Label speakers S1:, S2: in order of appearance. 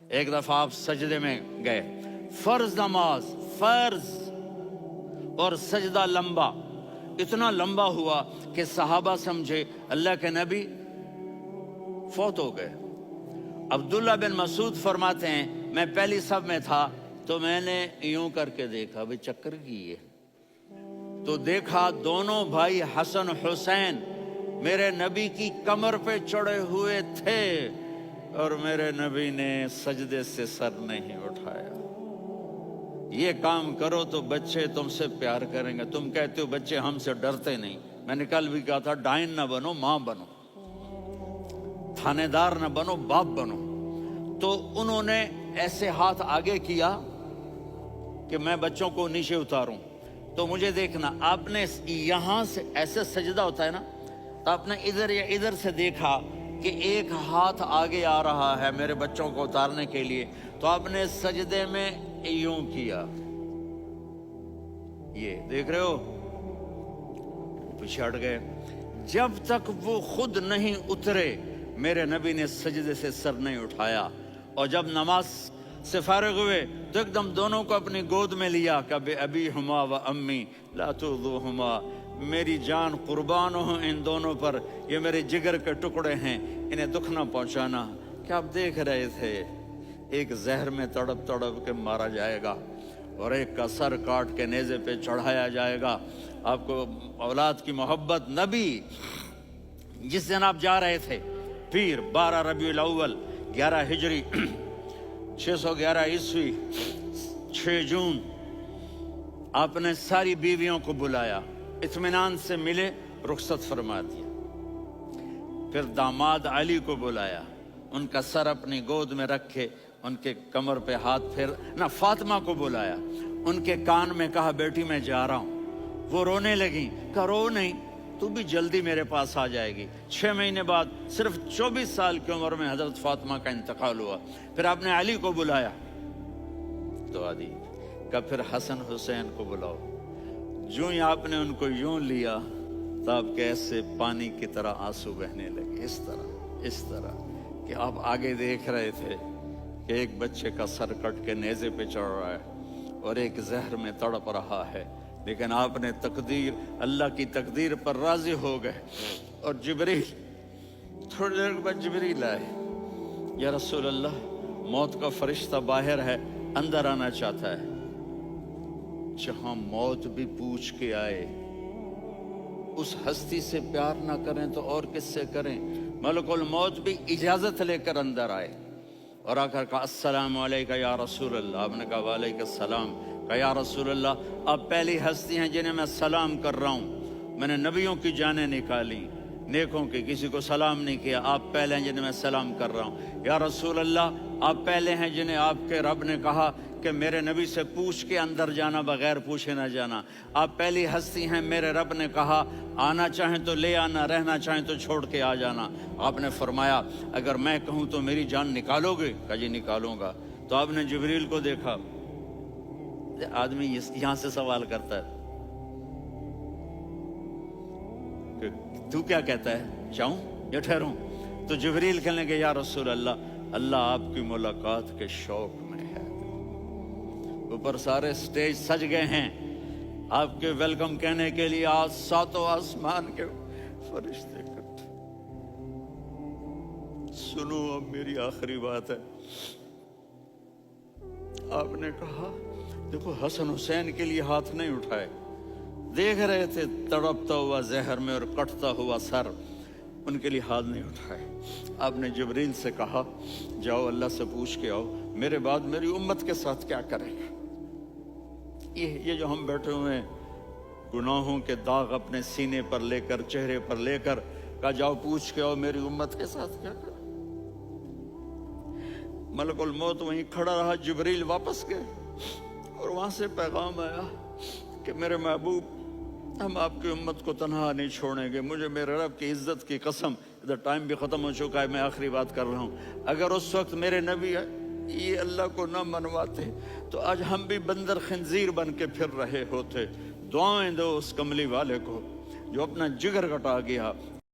S1: ایک دفعہ آپ سجدے میں گئے، فرض نماز، فرض، اور سجدہ لمبا، اتنا لمبا ہوا کہ صحابہ سمجھے اللہ کے نبی فوت ہو گئے۔ عبداللہ بن مسعود فرماتے ہیں میں پہلی صف میں تھا تو میں نے یوں کر کے دیکھا، بھئی چکر کی ہے، تو دیکھا دونوں بھائی حسن حسین میرے نبی کی کمر پہ چڑھے ہوئے تھے، اور میرے نبی نے سجدے سے سر نہیں اٹھایا۔ یہ کام کرو تو بچے تم سے پیار کریں گے۔ تم کہتے ہو بچے ہم سے ڈرتے نہیں، میں نے کل بھی کہا تھا ڈائن نہ بنو، ماں بنو، تھانے دار نہ بنو، باپ بنو۔ تو انہوں نے ایسے ہاتھ آگے کیا کہ میں بچوں کو نیچے اتاروں، تو مجھے دیکھنا، آپ نے یہاں سے ایسے سجدہ ہوتا ہے نا، تو آپ نے ادھر یا ادھر سے دیکھا کہ ایک ہاتھ آگے آ رہا ہے میرے بچوں کو اتارنے کے لیے، تو آپ نے سجدے میں یوں کیا، یہ دیکھ رہے ہو، پیچھے ہٹ گئے۔ جب تک وہ خود نہیں اترے میرے نبی نے سجدے سے سر نہیں اٹھایا، اور جب نماز سے فارغ ہوئے تو ایک دم دونوں کو اپنی گود میں لیا کہ ابی ہما و امی لا تؤذوہما، میری جان قربان ہو ان دونوں پر، یہ میرے جگر کے ٹکڑے ہیں، انہیں دکھ نہ پہنچانا۔ کیا آپ دیکھ رہے تھے ایک زہر میں تڑپ تڑپ کے مارا جائے گا، اور ایک کا سر کاٹ کے نیزے پہ چڑھایا جائے گا۔ آپ کو اولاد کی محبت، نبی جس دن آپ جا رہے تھے پیر 12 ربیع الاول 11 ہجری 611 عیسوی 6 جون، آپ نے ساری بیویوں کو بلایا، اطمینان سے ملے، رخصت فرما دیا۔ پھر داماد علی کو بلایا، ان کا سر اپنی گود میں رکھے، ان کے کمر پہ ہاتھ پھیر نہ، فاطمہ کو بلایا، ان کے کان میں کہا بیٹی میں جا رہا ہوں۔ وہ رونے لگیں، کہا رو نہیں، تو بھی جلدی میرے پاس آ جائے گی۔ 6 مہینے بعد صرف 24 سال کی عمر میں حضرت فاطمہ کا انتقال ہوا۔ پھر آپ نے علی کو بلایا، دعا دی، کہا پھر حسن حسین کو بلاؤ۔ جو ہی آپ نے ان کو یوں لیا تو آپ کے ایسے پانی کی طرح آنسو بہنے لگے، اس طرح کہ آپ آگے دیکھ رہے تھے کہ ایک بچے کا سر کٹ کے نیزے پہ چڑھ رہا ہے اور ایک زہر میں تڑپ رہا ہے، لیکن آپ نے تقدیر، اللہ کی تقدیر پر راضی ہو گئے۔ اور جبریل، تھوڑی دیر بعد جبریل آئے، یا رسول اللہ موت کا فرشتہ باہر ہے، اندر آنا چاہتا ہے۔ جہاں موت بھی پوچھ کے آئے، اس ہستی سے پیار نہ کریں تو اور کس سے کریں؟ ملک الموت بھی اجازت لے کر اندر آئے اور آ کر کہا السلام علیکہ یا رسول اللہ۔ آپ نے کہا وعلیکم السلام۔ کہا یا رسول اللہ آپ پہلی ہستی ہیں جنہیں میں سلام کر رہا ہوں، میں نے نبیوں کی جانیں نکالی، نیکوں کی، کسی کو سلام نہیں کیا، آپ پہلے ہیں جنہیں میں سلام کر رہا ہوں۔ یا رسول اللہ آپ پہلے ہیں جنہیں آپ کے رب نے کہا کہ میرے نبی سے پوچھ کے اندر جانا، بغیر پوچھے نہ جانا۔ آپ پہلی ہستی ہیں، میرے رب نے کہا آنا چاہیں تو لے آنا، رہنا چاہیں تو چھوڑ کے آ جانا۔ آپ نے فرمایا اگر میں کہوں تو میری جان نکالو گے؟ کہا جی نکالوں گا۔ تو آپ نے جبریل کو دیکھا، آدمی یہاں سے سوال کرتا ہے کہ تو کیا کہتا ہے، جاؤں یا ٹھہروں؟ تو جبریل کہنے لگے یا رسول اللہ، اللہ آپ کی ملاقات کے شوق میں ہے۔ اوپر سارے سٹیج سج گئے ہیں آپ کے ویلکم کہنے کے لیے، آج 7 آسمان کے فرشتے اکٹھے۔ سنو اب میری آخری بات ہے۔ آپ نے کہا دیکھو حسن حسین کے لیے ہاتھ نہیں اٹھائے، دیکھ رہے تھے تڑپتا ہوا زہر میں اور کٹتا ہوا سر، ان کے لیے ہاتھ نہیں اٹھائے۔ آپ نے جبریل سے کہا جاؤ اللہ سے پوچھ کے آؤ میرے بعد میری امت کے ساتھ کیا کرے گا۔ یہ جو ہم بیٹھے ہوئے ہیں گناہوں کے داغ اپنے سینے پر لے کر، چہرے پر لے کر، کہا جاؤ پوچھ کے آؤ میری امت کے ساتھ کیا کرے۔ ملک الموت وہیں کھڑا رہا، جبریل واپس گئے اور وہاں سے پیغام آیا کہ میرے محبوب ہم آپ کی امت کو تنہا نہیں چھوڑیں گے، مجھے میرے رب کی عزت کی قسم، ادھر ٹائم بھی ختم ہو چکا ہے، میں آخری بات کر رہا ہوں، اگر اس وقت میرے نبی یہ اللہ کو نہ منواتے تو آج ہم بھی بندر خنزیر بن کے پھر رہے ہوتے۔ دعائیں دو اس کملی والے کو جو اپنا جگر کٹا گیا،